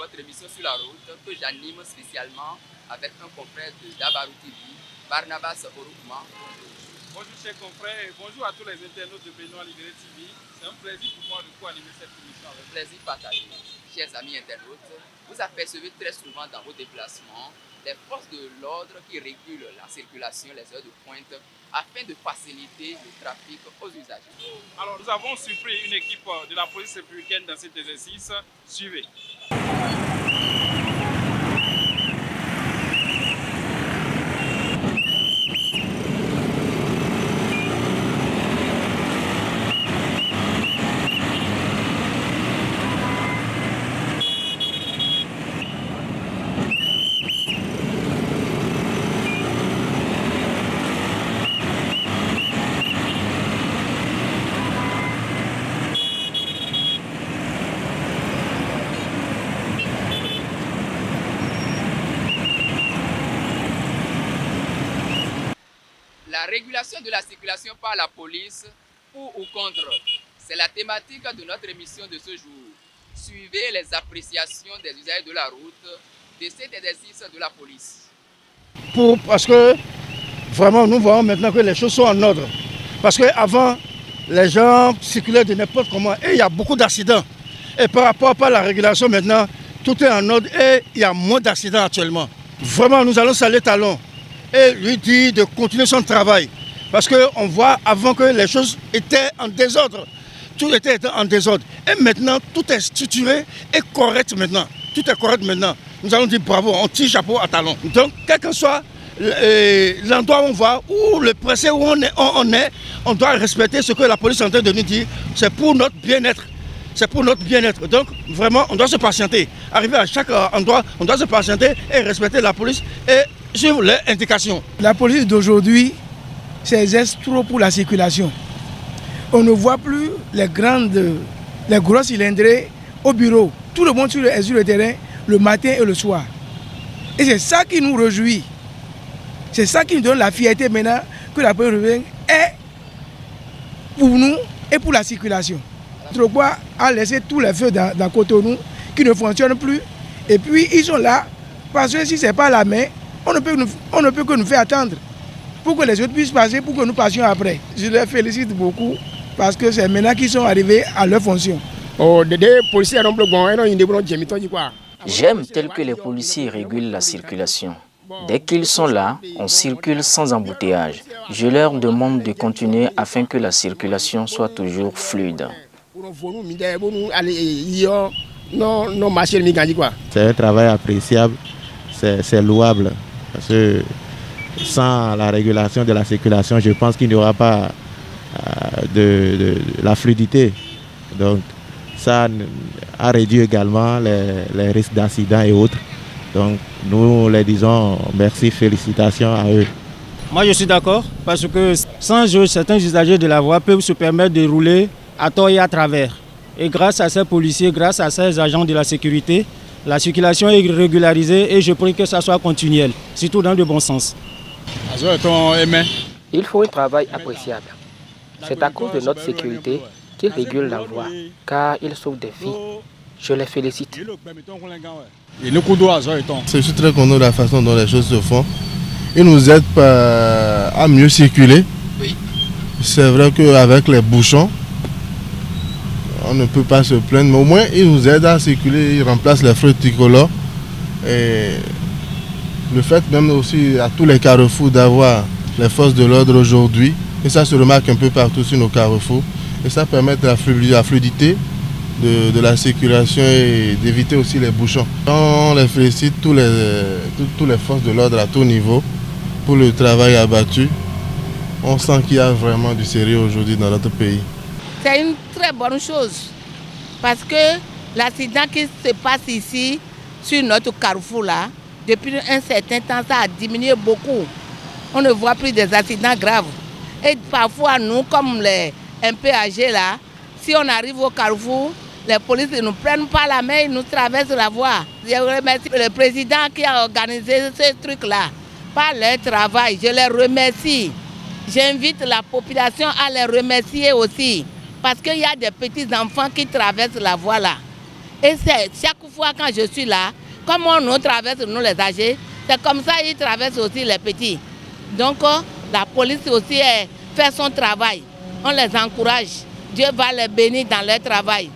notre émission sur la route que j'anime spécialement avec un confrère de Dabarou TV, Barnabas Orouma. Bonjour chers confrères et bonjour à tous les internautes de Benoît Libéré TV. C'est un plaisir pour moi de co-animer cette émission avec vous. Plaisir partagé. Chers amis internautes, vous apercevez très souvent dans vos déplacements les forces de l'ordre qui régulent la circulation les heures de pointe afin de faciliter le trafic aux usagers. Alors nous avons surpris une équipe de la police républicaine dans cet exercice. Suivez. La régulation de la circulation par la police, pour ou contre, c'est la thématique de notre émission de ce jour. Suivez les appréciations des usagers de la route de cet exercice de la police. Parce que vraiment nous voyons maintenant que les choses sont en ordre. Parce qu'avant, les gens circulaient de n'importe comment et il y a beaucoup d'accidents. Et par rapport à la régulation maintenant, tout est en ordre et il y a moins d'accidents actuellement. Vraiment, nous allons saluer Talon et lui dire de continuer son travail. Parce qu'on voit avant que les choses étaient en désordre. Tout était en désordre. Et maintenant, tout est structuré et correct maintenant. Tout est correct maintenant. Nous allons dire bravo, on tire chapeau à Talon. Donc, quel que soit l'endroit où on va, ou le pressé où on est, on doit respecter ce que la police est en train de nous dire. C'est pour notre bien-être. C'est pour notre bien-être. Donc, vraiment, on doit se patienter. Arriver à chaque endroit, on doit se patienter et respecter la police et suivre les indications. La police d'aujourd'hui s'exerce trop pour la circulation. On ne voit plus les gros cylindrés au bureau. Tout le monde est sur le terrain le matin et le soir. Et c'est ça qui nous réjouit. C'est ça qui nous donne la fierté maintenant que la police est pour nous et pour la circulation. Trobois a laissé tous les feux dans Cotonou qui ne fonctionnent plus. Et puis ils sont là parce que si ce n'est pas la main, on ne peut que nous faire attendre pour que les autres puissent passer, pour que nous passions après. Je les félicite beaucoup parce que c'est maintenant qu'ils sont arrivés à leur fonction. J'aime tel que les policiers régulent la circulation. Dès qu'ils sont là, on circule sans embouteillage. Je leur demande de continuer afin que la circulation soit toujours fluide. C'est un travail appréciable, c'est louable. Parce que sans la régulation de la circulation, je pense qu'il n'y aura pas de la fluidité. Donc ça a réduit également les risques d'accidents et autres. Donc nous les disons merci, félicitations à eux. Moi je suis d'accord parce que sans jeu, certains usagers de la voie peuvent se permettre de rouler à tort et à travers. Et grâce à ces policiers, grâce à ces agents de la sécurité, la circulation est régularisée et je prie que ça soit continuel, surtout dans le bon sens. Il faut un travail appréciable. C'est à cause de notre sécurité qu'ils régulent la voie, car ils sauvent des vies. Je les félicite. Je suis très content de la façon dont les choses se font. Ils nous aident à mieux circuler. Oui. C'est vrai qu'avec les bouchons, on ne peut pas se plaindre, mais au moins ils nous aident à circuler, ils remplacent les feux tricolores. Et le fait même aussi à tous les carrefours d'avoir les forces de l'ordre aujourd'hui, et ça se remarque un peu partout sur nos carrefours, et ça permet la fluidité de la circulation et d'éviter aussi les bouchons. On les félicite tous les forces de l'ordre à tout niveau pour le travail abattu. On sent qu'il y a vraiment du sérieux aujourd'hui dans notre pays. C'est une très bonne chose parce que l'accident qui se passe ici, sur notre carrefour là, depuis un certain temps, ça a diminué beaucoup. On ne voit plus des accidents graves. Et parfois, nous, comme les un peu âgés là, si on arrive au carrefour, les policiers ne nous prennent pas la main, ils nous traversent la voie. Je remercie le président qui a organisé ce truc-là. Par leur travail, je les remercie. J'invite la population à les remercier aussi. Parce qu'il y a des petits enfants qui traversent la voie là. Et c'est chaque fois quand je suis là, comme on nous traverse, nous les âgés, c'est comme ça ils traversent aussi les petits. Donc la police aussi fait son travail. On les encourage. Dieu va les bénir dans leur travail.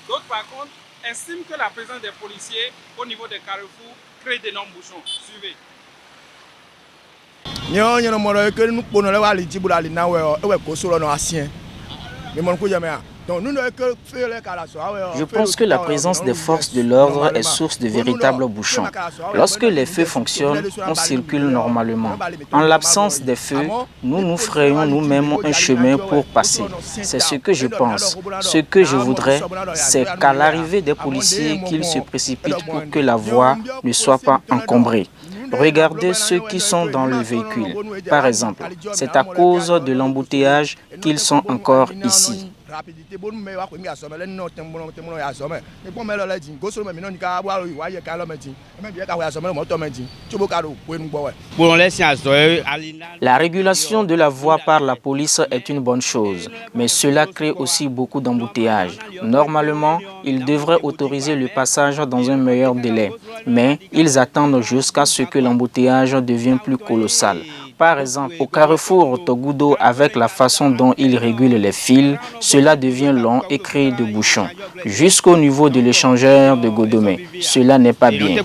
D'autres, par contre, estiment que la présence des policiers au niveau des carrefours crée d'énormes bouchons. Suivez. Je pense que la présence des forces de l'ordre est source de véritables bouchons. Lorsque les feux fonctionnent, on circule normalement. En l'absence des feux, nous frayons nous-mêmes un chemin pour passer. C'est ce que je pense. Ce que je voudrais, c'est qu'à l'arrivée des policiers, qu'ils se précipitent pour que la voie ne soit pas encombrée. Regardez ceux qui sont dans le véhicule. Par exemple, c'est à cause de l'embouteillage qu'ils sont encore ici. La régulation de la voie par la police est une bonne chose, mais cela crée aussi beaucoup d'embouteillages. Normalement, ils devraient autoriser le passage dans un meilleur délai, mais ils attendent jusqu'à ce que l'embouteillage devienne plus colossal. Par exemple, au carrefour Togudo, avec la façon dont ils régulent les fils, cela devient long et crée de bouchons. Jusqu'au niveau de l'échangeur de Godomé, cela n'est pas bien.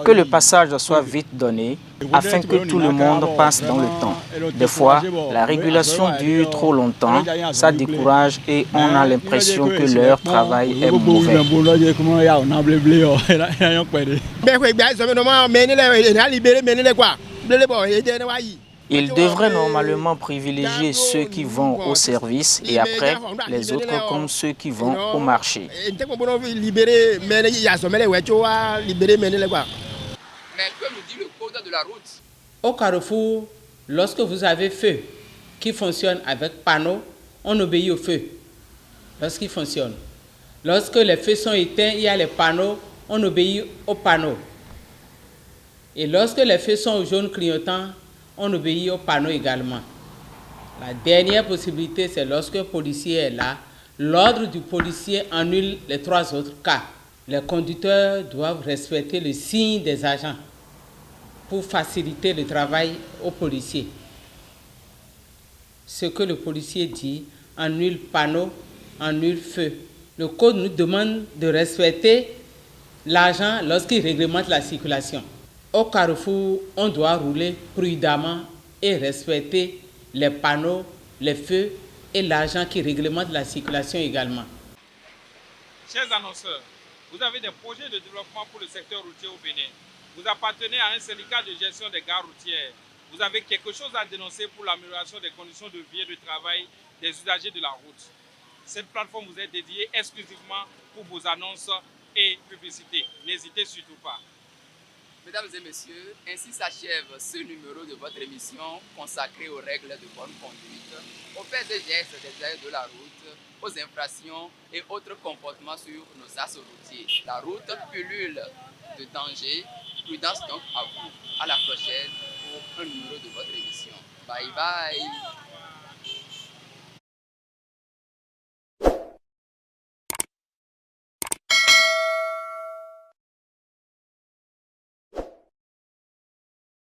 Que le passage soit vite donné, afin que tout le monde passe dans le temps. Des fois, la régulation dure trop longtemps, ça décourage et on a l'impression que leur travail est mauvais. Ils devraient normalement privilégier ceux qui vont au service et après les autres comme ceux qui vont au marché. Mais que nous dit le code de la route? Au carrefour, lorsque vous avez feu qui fonctionne avec panneau, on obéit au feu lorsqu'il fonctionne. Lorsque les feux sont éteints, il y a les panneaux, on obéit aux panneaux. Et lorsque les feux sont au jaune clignotant, on obéit aux panneaux également. La dernière possibilité, c'est lorsque le policier est là, l'ordre du policier annule les trois autres cas. Les conducteurs doivent respecter le signe des agents pour faciliter le travail aux policiers. Ce que le policier dit, annule panneau, annule feu. Le code nous demande de respecter l'agent lorsqu'il réglemente la circulation. Au carrefour, on doit rouler prudemment et respecter les panneaux, les feux et l'agent qui réglemente la circulation également. Chers annonceurs, vous avez des projets de développement pour le secteur routier au Bénin. Vous appartenez à un syndicat de gestion des gares routières. Vous avez quelque chose à dénoncer pour l'amélioration des conditions de vie et de travail des usagers de la route. Cette plateforme vous est dédiée exclusivement pour vos annonces et publicités. N'hésitez surtout pas. Mesdames et messieurs, ainsi s'achève ce numéro de votre émission consacrée aux règles de bonne conduite, aux faits et gestes des usagers de la route, aux infractions et autres comportements sur nos axes routiers. La route pullule de danger. Prudence donc à vous. À la prochaine pour un numéro de votre émission. Bye bye.